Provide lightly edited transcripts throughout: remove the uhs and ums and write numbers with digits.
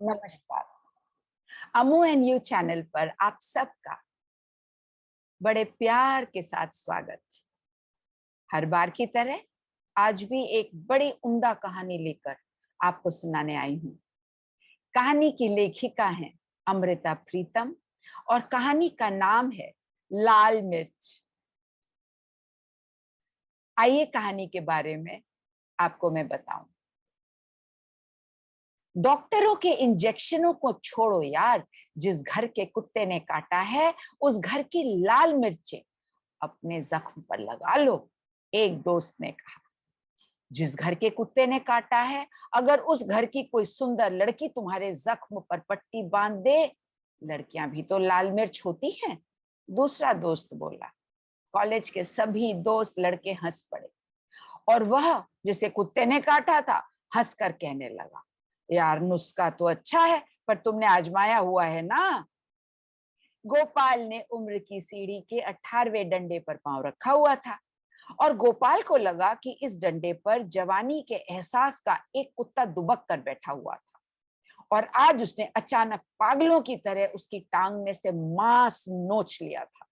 नमस्कार। Amu and you channel पर आप सबका बड़े प्यार के साथ स्वागत। हर बार की तरह आज भी एक बड़ी उम्दा कहानी लेकर आपको सुनाने आई हूँ। कहानी की लेखिका हैं अमृता प्रीतम और कहानी का नाम है लाल मिर्च। आइए कहानी के बारे में आपको मैं बताऊं। डॉक्टरों के इंजेक्शनों को छोड़ो यार, जिस घर के कुत्ते ने काटा है उस घर की लाल मिर्चें अपने जख्म पर लगा लो, एक दोस्त ने कहा। जिस घर के कुत्ते ने काटा है, अगर उस घर की कोई सुंदर लड़की तुम्हारे जख्म पर पट्टी बांध दे, लड़कियां भी तो लाल मिर्च होती हैं, दूसरा दोस्त बोला। कॉलेज के सभी दोस्त लड़के हंस पड़े और वह जिसे कुत्ते ने काटा था हंसकर कहने लगा, यार नुस्खा तो अच्छा है पर तुमने आजमाया हुआ है ना। गोपाल ने उम्र की सीढ़ी के 18वें डंडे पर पांव रखा हुआ था और गोपाल को लगा कि इस डंडे पर जवानी के एहसास का एक कुत्ता दुबक कर बैठा हुआ था और आज उसने अचानक पागलों की तरह उसकी टांग में से मांस नोच लिया था।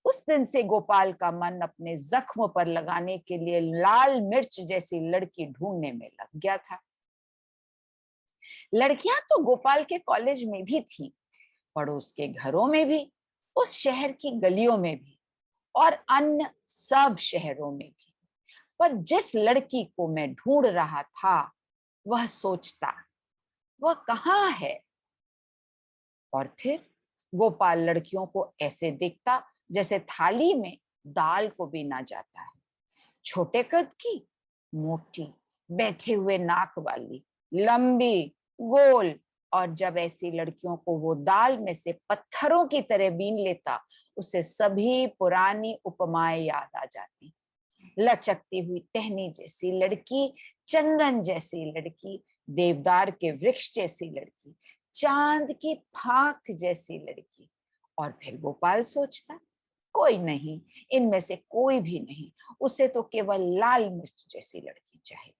उस दिन से गोपाल का मन अपने जख्म पर लगाने के लिए लाल मिर्च जैसी लड़की ढूंढने में लग गया था। लड़कियां तो गोपाल के कॉलेज में भी थीं, पड़ोस के घरों में भी, उस शहर की गलियों में भी और अन्य सब शहरों में भी। पर जिस लड़की को मैं ढूंढ रहा था वह सोचता, वह कहाँ है? और फिर गोपाल लड़कियों को ऐसे देखता जैसे थाली में दाल को बीना जाता है। छोटे कद की, मोटी, बैठे हुए नाक वाली, लंबी, गोल, और जब ऐसी लड़कियों को वो दाल में से पत्थरों की तरह बीन लेता, उसे सभी पुरानी उपमाएं याद आ जाती। लचकती हुई टहनी जैसी लड़की, चंदन जैसी लड़की, देवदार के वृक्ष जैसी लड़की, चांद की फाक जैसी लड़की। और फिर गोपाल सोचता, कोई नहीं, इनमें से कोई भी नहीं, उसे तो केवल लाल मिर्च जैसी लड़की चाहिए।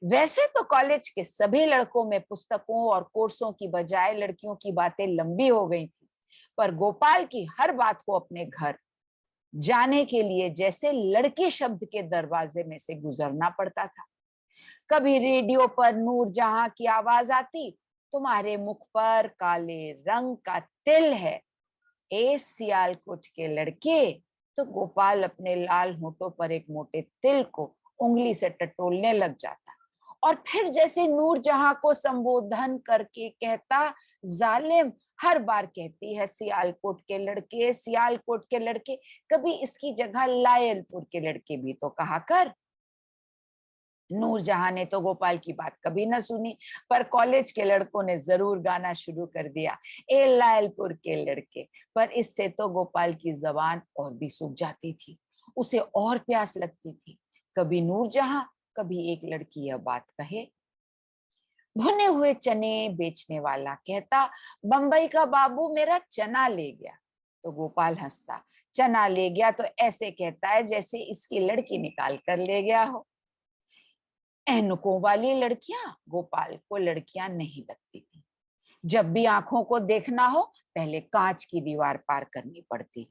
वैसे तो कॉलेज के सभी लड़कों में पुस्तकों और कोर्सों की बजाय लड़कियों की बातें लंबी हो गई थी, पर गोपाल की हर बात को अपने घर जाने के लिए जैसे लड़के शब्द के दरवाजे में से गुजरना पड़ता था। कभी रेडियो पर नूरजहां की आवाज आती, तुम्हारे मुख पर काले रंग का तिल है ए सियालकोट के लड़के। तो गोपाल अपने लाल होठों पर एक मोटे तिल को उंगली से टटोलने लग जाता और फिर जैसे नूरजहां को संबोधन करके कहता, जालिम, हर बार कहती है सियालकोट के लड़के, सियालकोट के लड़के, कभी इसकी जगह लायलपुर के लड़के भी तो कहा कर। नूरजहां ने तो गोपाल की बात कभी न सुनी, पर कॉलेज के लड़कों ने जरूर गाना शुरू कर दिया, ए लायलपुर के लड़के। पर इससे तो गोपाल की जबान और भी सूख जाती थी, उसे और प्यास लगती थी। कभी नूरजहां, कभी एक लड़की यह बात कहे। भुने हुए चने बेचने वाला कहता, बंबई का बाबू मेरा चना ले गया। तो गोपाल हंसता, चना ले गया तो ऐसे कहता है जैसे इसकी लड़की निकाल कर ले गया हो। ऐनकों वाली लड़कियां गोपाल को लड़कियां नहीं लगती थी। जब भी आंखों को देखना हो पहले कांच की दीवार पार करनी पड़ती है,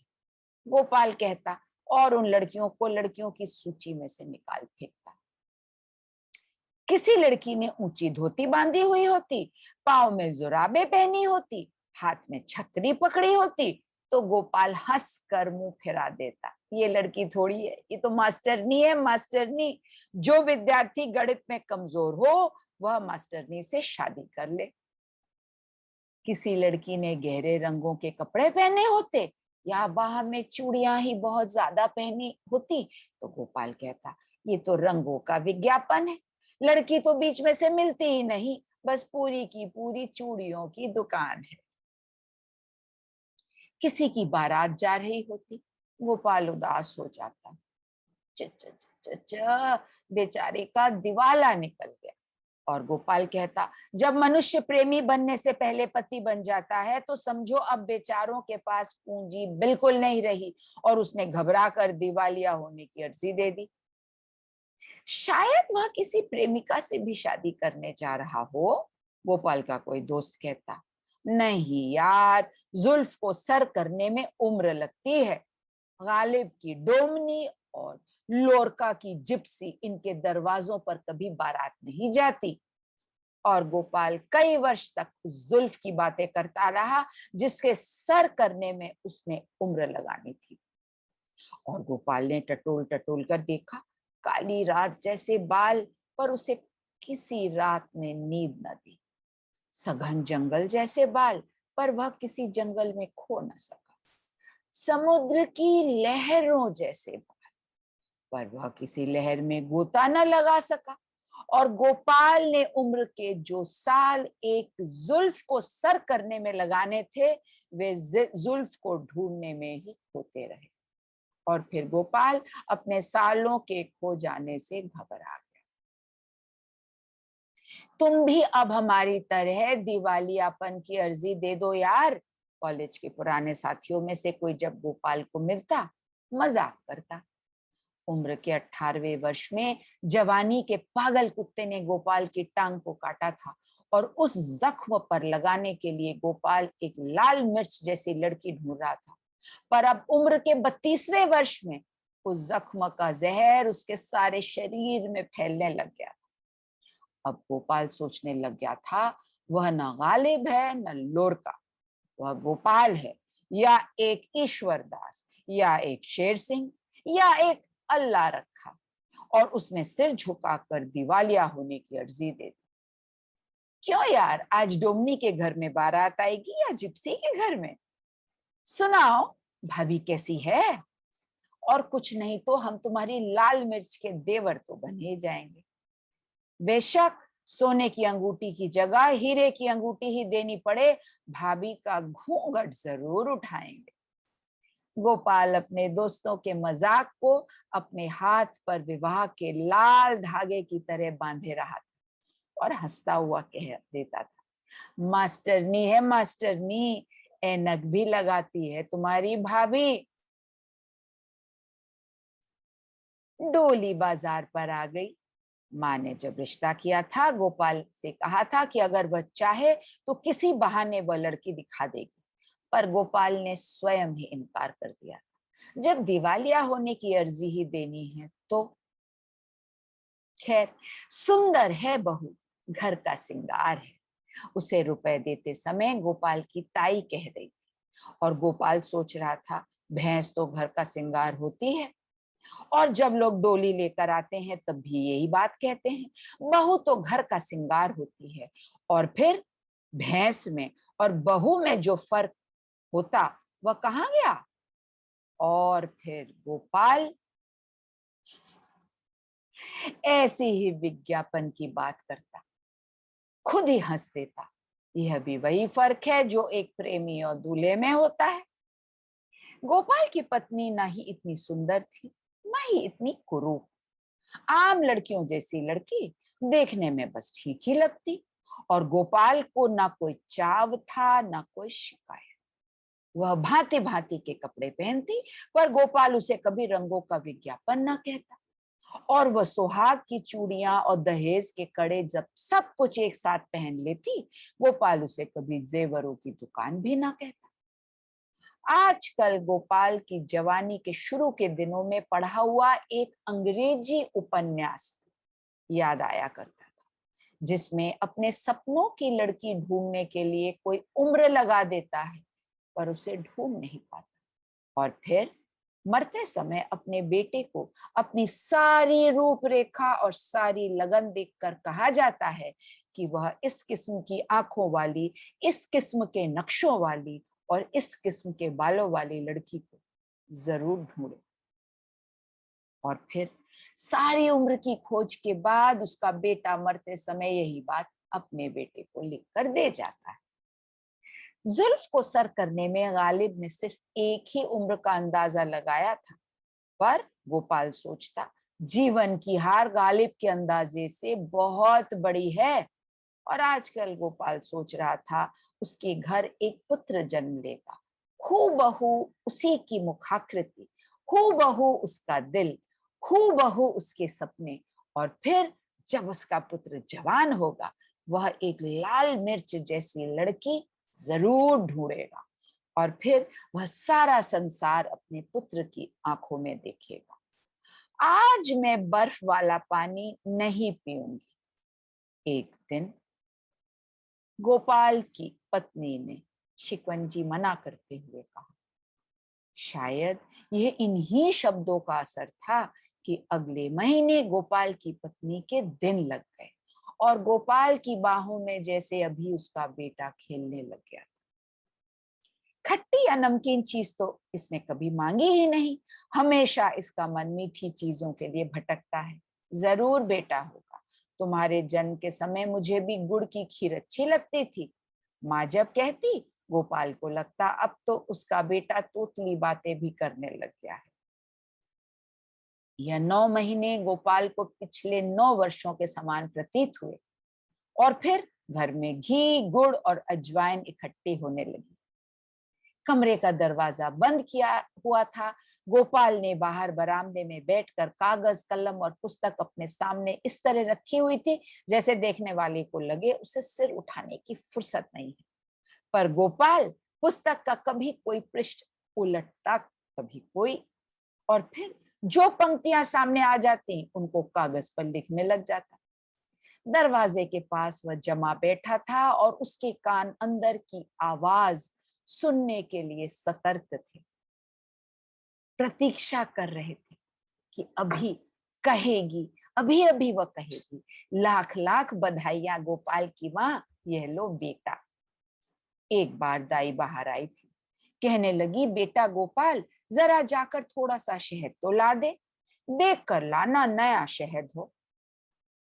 गोपाल कहता, और उन लड़कियों को लड़कियों की सूची में से निकाल फेंकता। किसी लड़की ने ऊंची धोती बांधी हुई होती, पांव में जुराबे पहनी होती, हाथ में छतरी पकड़ी होती, तो गोपाल हंस कर मुंह फिरा देता, ये लड़की थोड़ी है, ये तो मास्टरनी है, मास्टरनी। जो विद्यार्थी गणित में कमजोर हो वह मास्टरनी से शादी कर ले। किसी लड़की ने गहरे रंगों के कपड़े पहने होते या बाह में चूड़ियां ही बहुत ज्यादा पहनी होती, तो गोपाल कहता, ये तो रंगों का विज्ञापन है, लड़की तो बीच में से मिलती ही नहीं, बस पूरी की पूरी चूड़ियों की दुकान है। किसी की बारात जा रही होती, गोपाल उदास हो जाता, च च च च बेचारे का दिवाला निकल गया। और गोपाल कहता, जब मनुष्य प्रेमी बनने से पहले पति बन जाता है तो समझो अब बेचारों के पास पूंजी बिल्कुल नहीं रही और उसने घबरा कर दिवालिया होने की अर्जी दे दी। शायद वह किसी प्रेमिका से भी शादी करने जा रहा हो, गोपाल का कोई दोस्त कहता, नहीं यार, जुल्फ को सर करने में उम्र लगती है। गालिब की डोमनी और लोरका की जिप्सी इनके दरवाजों पर कभी बारात नहीं जाती। और गोपाल कई वर्ष तक उस जुल्फ की बातें करता रहा जिसके सर करने में उसने उम्र लगानी थी। और गोपाल ने टटोल टटोल कर देखा, काली रात जैसे बाल, पर उसे किसी रात ने नींद न दी। सघन जंगल जैसे बाल, पर वह किसी जंगल में खो न सका। समुद्र की लहरों जैसे बाल, पर वह किसी लहर में गोता न लगा सका। और गोपाल ने उम्र के जो साल एक जुल्फ को सर करने में लगाने थे, वे जुल्फ को ढूंढने में ही खोते रहे। और फिर गोपाल अपने सालों के खो जाने से घबरा गया। तुम भी अब हमारी तरह दिवालियापन की अर्जी दे दो यार। कॉलेज के पुराने साथियों में से कोई जब गोपाल को मिलता, मजाक करता। उम्र के 18वें वर्ष में जवानी के पागल कुत्ते ने गोपाल की टांग को काटा था, और उस जख्म पर लगाने के लिए गोपाल एक लाल मिर्च जैसी लड़की ढूंढ रहा था। पर अब उम्र के 32वें वर्ष में उस जख्म का जहर उसके सारे शरीर में फैलने लग गया। अब गोपाल सोचने लग गया था, वह न गालिब है न लोरका, वह गोपाल है, या एक ईश्वर दास, या एक शेर सिंह, या एक अल्लाह रखा। और उसने सिर झुकाकर दिवालिया होने की अर्जी दे दी। क्यों यार, आज डोमनी के घर में बारात आएगी या जिप्सी के घर में? सुनाओ, भाभी कैसी है? और कुछ नहीं तो हम तुम्हारी लाल मिर्च के देवर तो बन ही जाएंगे। बेशक सोने की अंगूठी की जगह हीरे की अंगूठी ही देनी पड़े, भाभी का घूंघट जरूर उठाएंगे। गोपाल अपने दोस्तों के मजाक को अपने हाथ पर विवाह के लाल धागे की तरह बांधे रहा था और हंसता हुआ कह देता था, मास्टरनी है मास्टरनी, ऐनक भी लगाती है तुम्हारी भाभी। डोली बाजार पर आ गई। माँ ने जब रिश्ता किया था, गोपाल से कहा था कि अगर वह चाहे तो किसी बहाने वह लड़की दिखा देगी, पर गोपाल ने स्वयं ही इनकार कर दिया था। जब दिवालिया होने की अर्जी ही देनी है तो खैर, सुंदर है बहू, घर का सिंगार है, उसे रुपए देते समय गोपाल की ताई कह रही थी। और गोपाल सोच रहा था, भैंस तो घर का सिंगार होती है, और जब लोग डोली लेकर आते हैं तब भी यही बात कहते हैं, बहू तो घर का सिंगार होती है। और फिर भैंस में और बहू में जो फर्क होता वह कहाँ गया? और फिर गोपाल ऐसी ही विज्ञापन की बात करता, खुद ही हंस देता। यह भी वही फर्क है जो एक प्रेमी और दूल्हे में होता है। गोपाल की पत्नी ना ही इतनी सुंदर थी, ना ही इतनी कुरूप, आम लड़कियों जैसी लड़की, देखने में बस ठीक ही लगती। और गोपाल को ना कोई चाव था ना कोई शिकायत। वह भांति भांति के कपड़े पहनती, पर गोपाल उसे कभी रंगों का विज्ञापन न कहता। और वह सुहाग की चूड़ियां और दहेज के कड़े जब सब कुछ एक साथ पहन लेती, गोपाल उसे कभी जेवरों की दुकान भी ना कहता। आजकल गोपाल की जवानी के शुरू के दिनों में पढ़ा हुआ एक अंग्रेजी उपन्यास याद आया करता था, जिसमें अपने सपनों की लड़की ढूंढने के लिए कोई उम्र लगा देता है पर उसे ढूंढ नहीं पाता, और फिर मरते समय अपने बेटे को अपनी सारी रूपरेखा और सारी लगन देखकर कहा जाता है कि वह इस किस्म की आंखों वाली, इस किस्म के नक्शों वाली और इस किस्म के बालों वाली लड़की को जरूर ढूंढे। और फिर सारी उम्र की खोज के बाद उसका बेटा मरते समय यही बात अपने बेटे को लिखकर दे जाता है। जुल्फ को सर करने में गालिब ने सिर्फ एक ही उम्र का अंदाजा लगाया था, पर गोपाल सोचता, जीवन की हार गालिब के अंदाजे से बहुत बड़ी है। और आजकल गोपाल सोच रहा था, उसके घर एक पुत्र जन्म लेगा, हूबहू उसी की मुखाकृति, हूबहू उसका दिल, हूबहू उसके सपने। और फिर जब उसका पुत्र जवान होगा वह एक लाल मिर्च जैसी लड़की जरूर ढूंढेगा और फिर वह सारा संसार अपने पुत्र की आंखों में देखेगा। आज मैं बर्फ वाला पानी नहीं पीऊंगी। एक दिन गोपाल की पत्नी ने शिकंजी मना करते हुए कहा। शायद यह इन्हीं शब्दों का असर था कि अगले महीने गोपाल की पत्नी के दिन लग गए और गोपाल की बाहों में जैसे अभी उसका बेटा खेलने लग गया। खट्टी या नमकीन चीज तो इसने कभी मांगी ही नहीं। हमेशा इसका मन मीठी चीजों के लिए भटकता है। जरूर बेटा होगा। तुम्हारे जन्म के समय मुझे भी गुड़ की खीर अच्छी लगती थी, माँ जब कहती। गोपाल को लगता अब तो उसका बेटा तोतली बातें भी करने लग गया है। यह 9 महीने गोपाल को पिछले 9 वर्षों के समान प्रतीत हुए और फिर घर में घी, गुड़ और अजवाइन इकट्ठी होने लगी। कमरे का दरवाजा बंद किया हुआ था। गोपाल ने बाहर बरामदे में बैठकर कागज, कलम और पुस्तक अपने सामने इस तरह रखी हुई थी जैसे देखने वाले को लगे उसे सिर उठाने की फुर्सत नहीं है। पर गोपाल पुस्तक का कभी कोई पृष्ठ उलटता, कभी कोई, और फिर जो पंक्तियां सामने आ जाती उनको कागज पर लिखने लग जाता। दरवाजे के पास वह जमा बैठा था और उसके कान अंदर की आवाज सुनने के लिए सतर्क थे, प्रतीक्षा कर रहे थे कि अभी कहेगी, अभी अभी वह कहेगी। लाख लाख बधाइयां गोपाल की मां, यह लो बेटा। एक बार दाई बाहर आई थी, कहने लगी, बेटा गोपाल, जरा जाकर थोड़ा सा शहद तो ला दे, देख कर लाना नया शहद हो।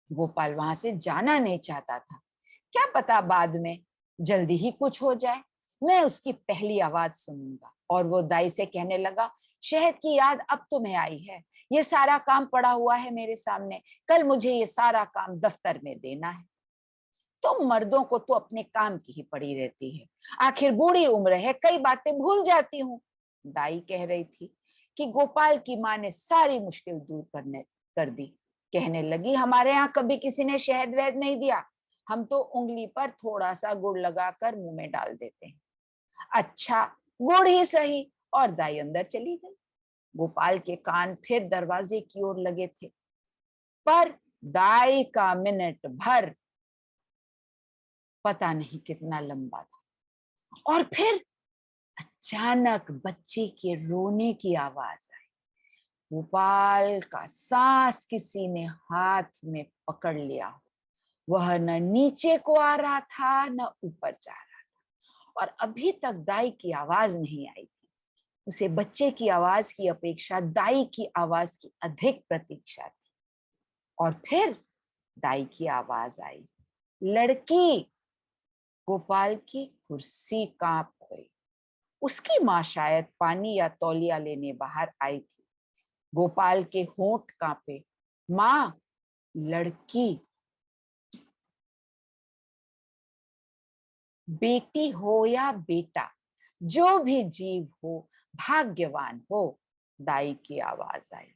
गोपाल वहां से जाना नहीं चाहता था। क्या पता बाद में जल्दी ही कुछ हो जाए, मैं उसकी पहली आवाज सुनूंगा। और वो दाई से कहने लगा, शहद की याद अब तुम्हें आई है। ये सारा काम पड़ा हुआ है मेरे सामने, कल मुझे ये सारा काम दफ्तर में देना है। तो मर्दों को तो अपने काम की ही पड़ी रहती है, आखिर बूढ़ी उम्र है, कई बातें भूल जाती हूँ। दाई कह रही थी कि गोपाल की माँ ने सारी मुश्किल दूर कर दी। कहने लगी, हमारे यहाँ कभी किसी ने शहद वहद नहीं दिया, हम तो उंगली पर थोड़ा सा गुड़ लगाकर मुंह में डाल देते हैं। अच्छा, गुड़ ही सही। और दाई अंदर चली गई। गोपाल के कान फिर दरवाजे की ओर लगे थे, पर दाई का मिनट भर पता नहीं कितना लंबा था। और फिर अचानक बच्चे के रोने की आवाज आई। गोपाल का सांस किसी ने हाथ में पकड़ लिया। वह न नीचे को आ रहा था न ऊपर जा रहा था और अभी तक दाई की आवाज नहीं आई थी। उसे बच्चे की आवाज की अपेक्षा दाई की आवाज की अधिक प्रतीक्षा थी। और फिर दाई की आवाज आई, लड़की। गोपाल की कुर्सी कांप गई। उसकी माँ शायद पानी या तौलिया लेने बाहर आई थी। गोपाल के होंठ कांपे। माँ, लड़की। बेटी हो या बेटा, जो भी जीव हो भाग्यवान हो। दाई की आवाज आई।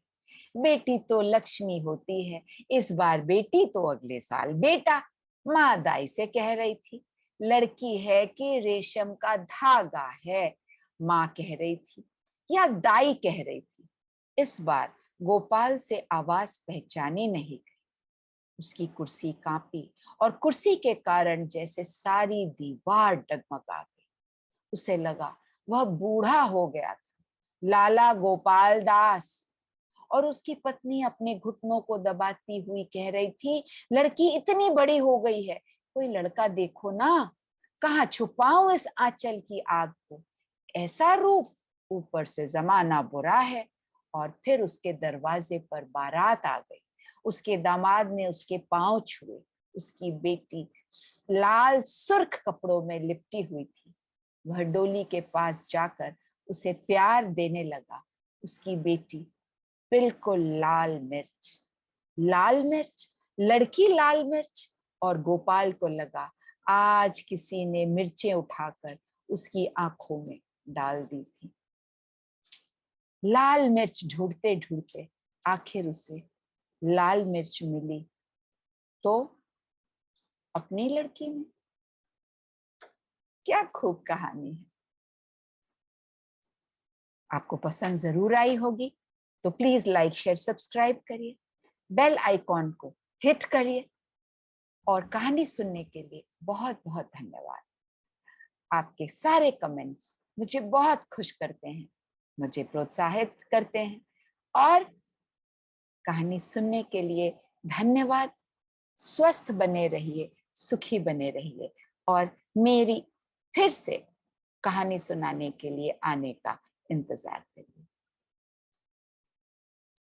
बेटी तो लक्ष्मी होती है, इस बार बेटी तो अगले साल बेटा। माँ दाई से कह रही थी, लड़की है कि रेशम का धागा है, माँ कह रही थी या दाई कह रही थी। इस बार गोपाल से आवाज पहचानी नहीं गई। उसकी कुर्सी कांपी और कुर्सी के कारण जैसे सारी दीवार डगमगा गई। उसे लगा वह बूढ़ा हो गया था। लाला गोपाल दास। और उसकी पत्नी अपने घुटनों को दबाती हुई कह रही थी, लड़की इतनी बड़ी हो गई है, कोई लड़का देखो ना, कहाँ छुपाऊं इस आंचल की आग को। ऐसा रूप, ऊपर से जमाना बुरा है। और फिर उसके दरवाजे पर बारात आ गई। उसके दामाद ने उसके पांव छुए। उसकी बेटी लाल सुर्ख कपड़ों में लिपटी हुई थी। वह डोली के पास जाकर उसे प्यार देने लगा। उसकी बेटी बिल्कुल लाल मिर्च। लाल मिर्च, लड़की लाल मिर्च। और गोपाल को लगा आज किसी ने मिर्चें उठाकर उसकी आंखों में डाल दी थी। लाल मिर्च ढूंढते ढूंढते आखिर उसे लाल मिर्च मिली। तो अपनी लड़की में। क्या खूब कहानी है। आपको पसंद जरूर आई होगी, तो प्लीज लाइक शेयर सब्सक्राइब करिए, बेल आइकॉन को हिट करिए, और कहानी सुनने के लिए बहुत बहुत धन्यवाद। आपके सारे कमेंट्स मुझे बहुत खुश करते हैं, मुझे प्रोत्साहित करते हैं, और कहानी सुनने के लिए धन्यवाद। स्वस्थ बने रहिए, सुखी बने रहिए, और मेरी फिर से कहानी सुनाने के लिए आने का इंतजार करिए।